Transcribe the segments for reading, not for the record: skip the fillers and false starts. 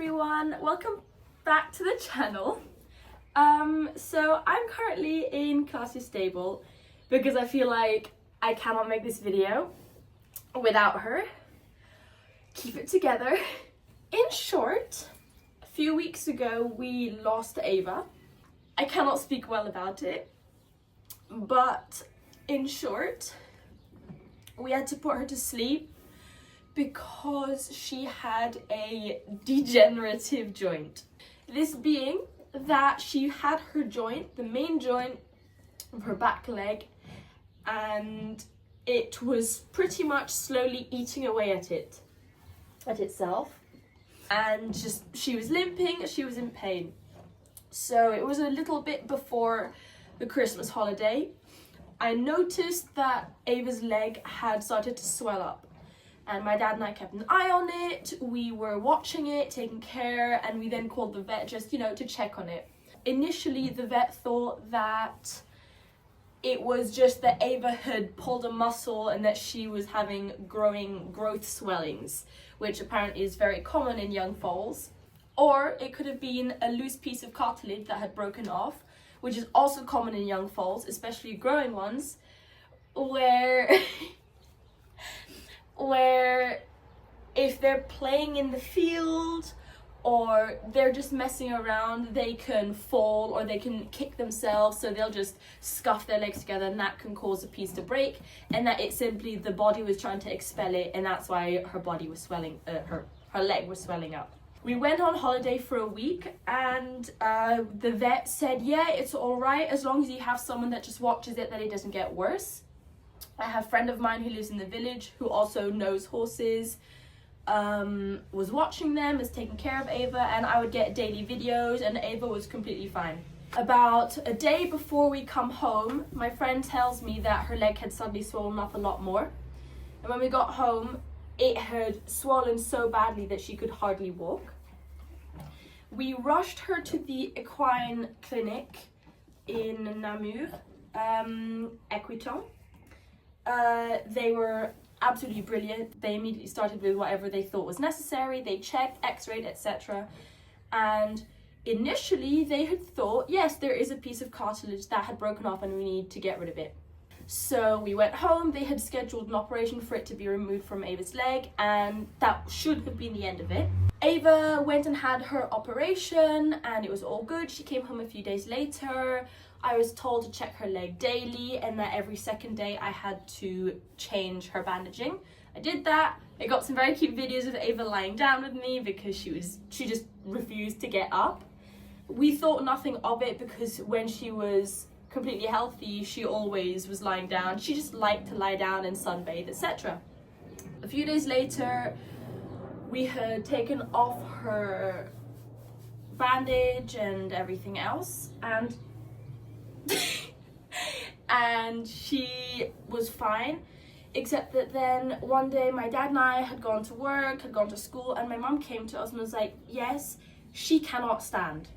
everyone, welcome back to the channel. So I'm currently in Klaasje's stable because I feel like I cannot make this video without her. Keep it together. In short, a few weeks ago we lost Ava. I cannot speak well about it, but in short, we had to put her to sleep because she had a degenerative joint. This being that she had her joint, the main joint of her back leg, and it was pretty much slowly eating away at itself. And just, she was limping, she was in pain. So it was a little bit before the Christmas holiday. I noticed that Ava's leg had started to swell up. And my dad and I kept an eye on it, we were watching it, taking care, and we then called the vet just, to check on it. Initially, the vet thought that it was just that Ava had pulled a muscle and that she was having growth swellings, which apparently is very common in young foals. Or it could have been a loose piece of cartilage that had broken off, which is also common in young foals, especially growing ones, where if they're playing in the field or they're just messing around, they can fall or they can kick themselves, so they'll just scuff their legs together and that can cause a piece to break, and that it's simply the body was trying to expel it, and that's why her body was swelling, her leg was swelling up. We went on holiday for a week and the vet said, yeah, it's all right as long as you have someone that just watches it, that it doesn't get worse. I have a friend of mine who lives in the village who also knows horses, was watching them, is taking care of Ava, and I would get daily videos and Ava was completely fine. About a day before we come home, my friend tells me that her leg had suddenly swollen up a lot more. And when we got home, it had swollen so badly that she could hardly walk. We rushed her to the equine clinic in Namur, Equitom. They were absolutely brilliant. They immediately started with whatever they thought was necessary. They checked, x-rayed, etc. And initially they had thought, yes, there is a piece of cartilage that had broken off and we need to get rid of it. So we went home, they had scheduled an operation for it to be removed from Ava's leg, and that should have been the end of it. Ava went and had her operation and it was all good. She came home a few days later. I was told to check her leg daily and that every second day I had to change her bandaging. I did that. I got some very cute videos of Ava lying down with me because she just refused to get up. We thought nothing of it because when she was completely healthy, she always was lying down. She just liked to lie down and sunbathe, etc. A few days later, we had taken off her bandage and everything else, and she was fine, except that then one day my dad and I had gone to work, had gone to school, and my mum came to us and was like, yes, she cannot stand.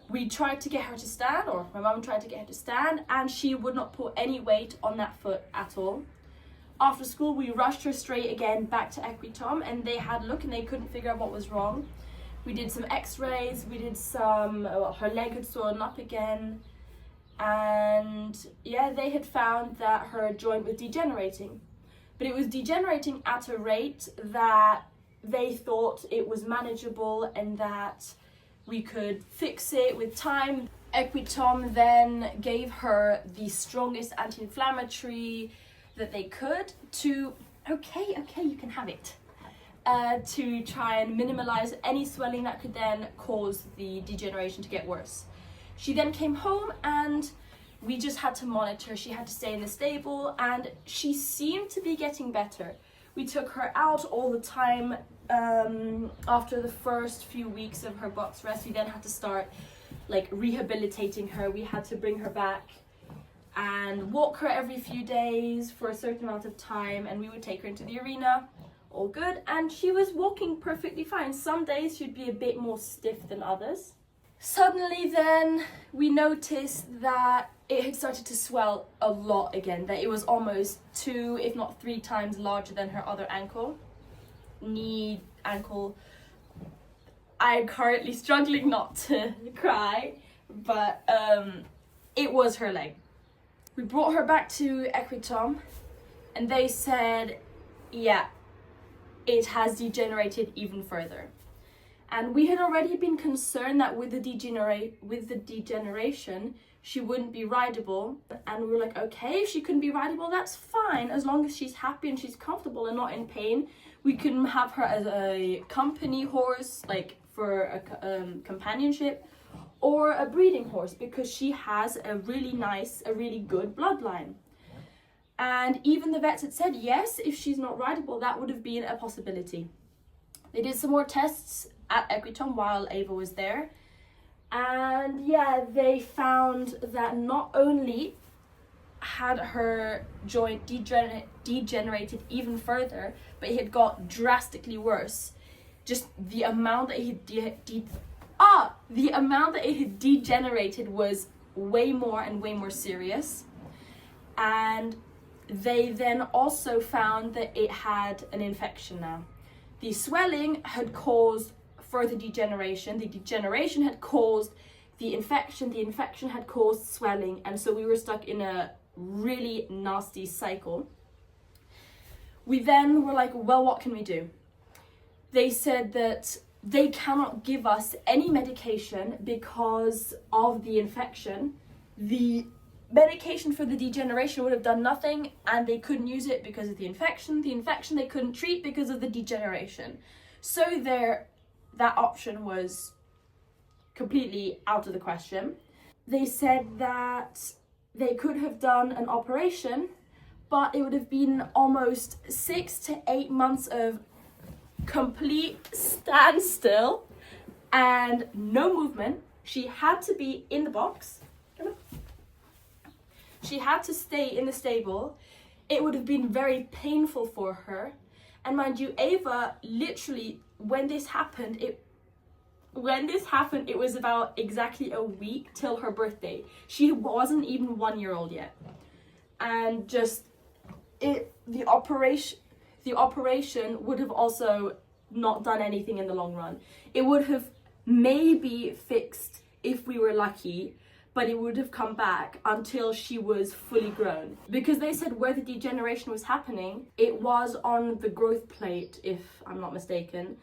We tried to get her to stand, or my mum tried to get her to stand, and she would not put any weight on that foot at all. After school, we rushed her straight again back to Equitom, and they had a look and they couldn't figure out what was wrong. We did some x-rays, we did some, her leg had swollen up again, and yeah, they had found that her joint was degenerating. But it was degenerating at a rate that they thought it was manageable and that we could fix it with time. Equitom then gave her the strongest anti-inflammatory that they could to, okay, you can have it, to try and minimize any swelling that could then cause the degeneration to get worse. She then came home and we just had to monitor. She had to stay in the stable and she seemed to be getting better. We took her out all the time. After the first few weeks of her box rest, we then had to start rehabilitating her. We had to bring her back and walk her every few days for a certain amount of time, and we would take her into the arena, all good, and she was walking perfectly fine. Some days she'd be a bit more stiff than others. Suddenly then we noticed that it had started to swell a lot again, that it was almost 2 if not 3 times larger than her other ankle, knee, ankle, I'm currently struggling not to cry, but it was her leg. We brought her back to Equitom, and they said, yeah, it has degenerated even further. And we had already been concerned that with the degeneration, she wouldn't be rideable. And we were like, okay, if she couldn't be rideable, that's fine. As long as she's happy and she's comfortable and not in pain, we can have her as a company horse, like for a companionship, or a breeding horse, because she has a really good bloodline. And even the vets had said, yes, if she's not rideable, that would have been a possibility. They did some more tests at Equitom while Ava was there. And yeah, they found that not only had her joint degenerated even further, but it had got drastically worse. Just the amount that it had degenerated was way more serious. And they then also found that it had an infection now. The swelling had caused further degeneration. The degeneration had caused the infection had caused swelling, and so we were stuck in a really nasty cycle. We then were like, well, what can we do? They said that they cannot give us any medication because of the infection. The medication for the degeneration would have done nothing, and they couldn't use it because of the infection. The infection they couldn't treat because of the degeneration. So that option was completely out of the question. They said that they could have done an operation, but it would have been almost 6 to 8 months of complete standstill and no movement. She had to be in the box. She had to stay in the stable. It would have been very painful for her. And mind you, Ava, literally, when this happened, it was about exactly a week till her birthday. She wasn't even 1 year old yet. And the operation would have also not done anything in the long run. It would have maybe fixed if we were lucky, but it would have come back until she was fully grown. Because they said where the degeneration was happening, it was on the growth plate, if I'm not mistaken.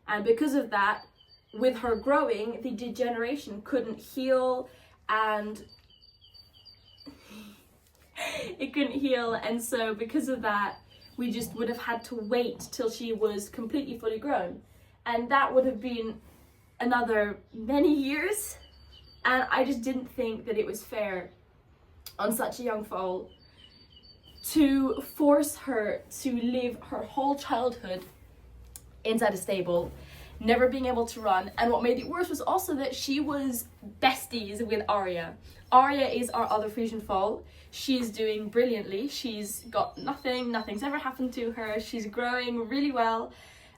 And because of that, with her growing, the degeneration couldn't heal, and it couldn't heal. And so because of that, we just would have had to wait till she was completely fully grown. And that would have been another many years. And I just didn't think that it was fair on such a young foal to force her to live her whole childhood inside a stable, never being able to run. And what made it worse was also that she was besties with Aria. Aria is our other Frisian foal. She's doing brilliantly. She's got nothing's ever happened to her. She's growing really well.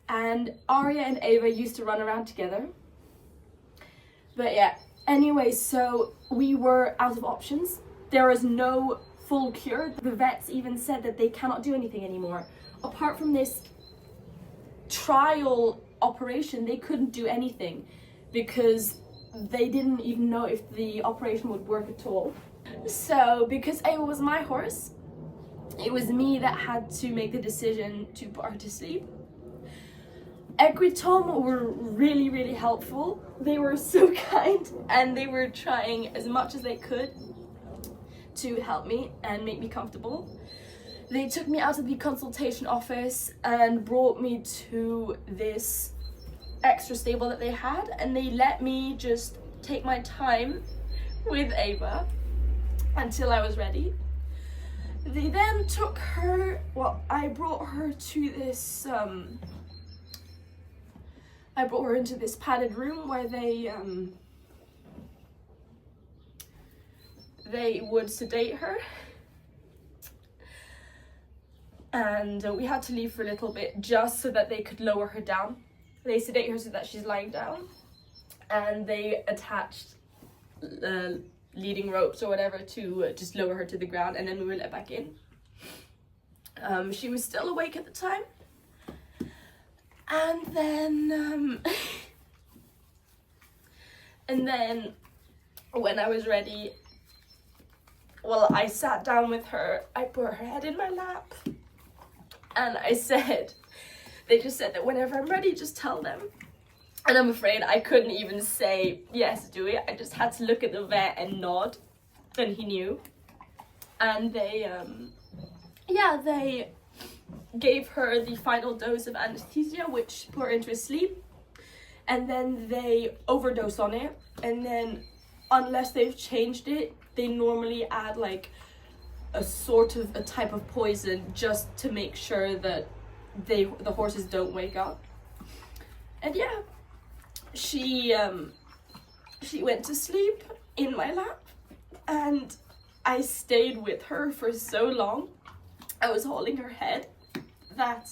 And Aria and Ava used to run around together. But yeah, anyway, so we were out of options. There is no full cure. The vets even said that they cannot do anything anymore. Apart from this trial operation, they couldn't do anything because they didn't even know if the operation would work at all. So because Ava was my horse, it was me that had to make the decision to put her to sleep. Equitom were really helpful. They were so kind, and they were trying as much as they could to help me and make me comfortable. They took me out of the consultation office and brought me to this extra stable that they had, and they let me just take my time with Ava until I was ready. They then took her, I brought her to this, I brought her into this padded room where they would sedate her. And we had to leave for a little bit just so that they could lower her down. They sedate her so that she's lying down, and they attached leading ropes or whatever to just lower her to the ground, and then we were let back in. She was still awake at the time, and then And then when I was ready, well, I sat down with her, I put her head in my lap, and I said, they just said that whenever I'm ready, just tell them. And I'm afraid I couldn't even say, yes, do it. I just had to look at the vet and nod, and he knew. And they, they gave her the final dose of anesthesia, which put her into a sleep. And then they overdosed on it. And then, unless they've changed it, they normally add like a sort of a type of poison just to make sure that the horses don't wake up. And yeah, she went to sleep in my lap, and I stayed with her for so long. I was holding her head that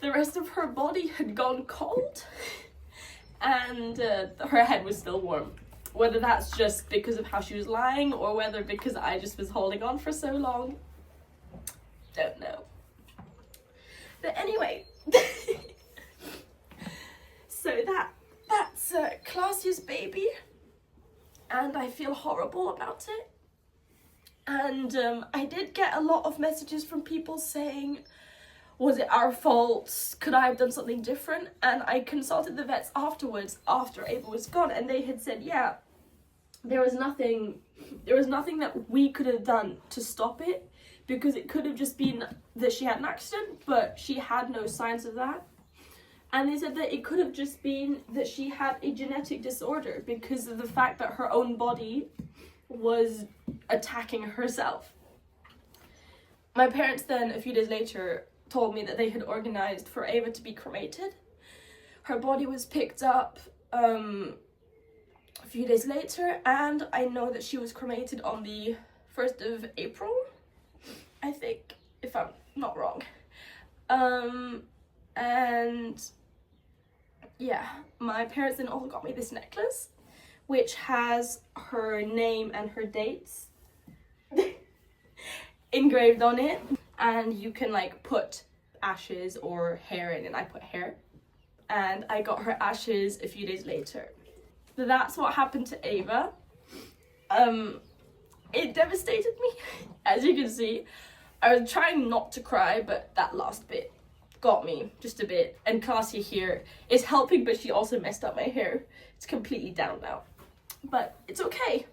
the rest of her body had gone cold, and her head was still warm. Whether that's just because of how she was lying or whether because I just was holding on for so long, don't know. But anyway, so that's Klaasje's baby, and I feel horrible about it. And I did get a lot of messages from people saying, was it our fault? Could I have done something different? And I consulted the vets afterwards, after Ava was gone, and they had said, yeah, there was nothing that we could have done to stop it, because it could have just been that she had an accident, but she had no signs of that. And they said that it could have just been that she had a genetic disorder because of the fact that her own body was attacking herself. My parents then, a few days later, told me that they had organized for Ava to be cremated. Her body was picked up a few days later, and I know that she was cremated on the 1st of April, I think, if I'm not wrong. And yeah, my parents then also got me this necklace, which has her name and her dates engraved on it, and you can like put ashes or hair in, and I put hair, and I got her ashes a few days later. So that's what happened to Ava. It devastated me, as you can see. I was trying not to cry, but that last bit got me just a bit. And Klaasje here is helping, but she also messed up my hair. It's completely down now, but it's okay.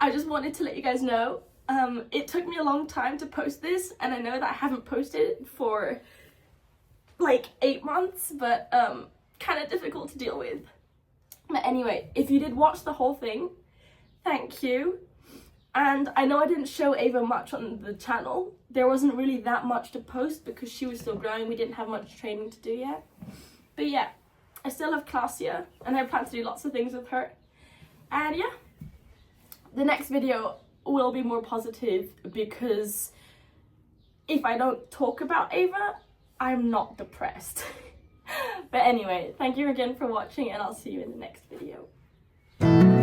I just wanted to let you guys know. It took me a long time to post this, and I know that I haven't posted it for like 8 months, but kind of difficult to deal with. But anyway, if you did watch the whole thing, thank you. And I know I didn't show Ava much on the channel. There wasn't really that much to post because she was still growing. We didn't have much training to do yet. But yeah, I still have Klaasje, and I plan to do lots of things with her. And yeah, the next video will be more positive because if I don't talk about Ava, I'm not depressed. But anyway, thank you again for watching, and I'll see you in the next video.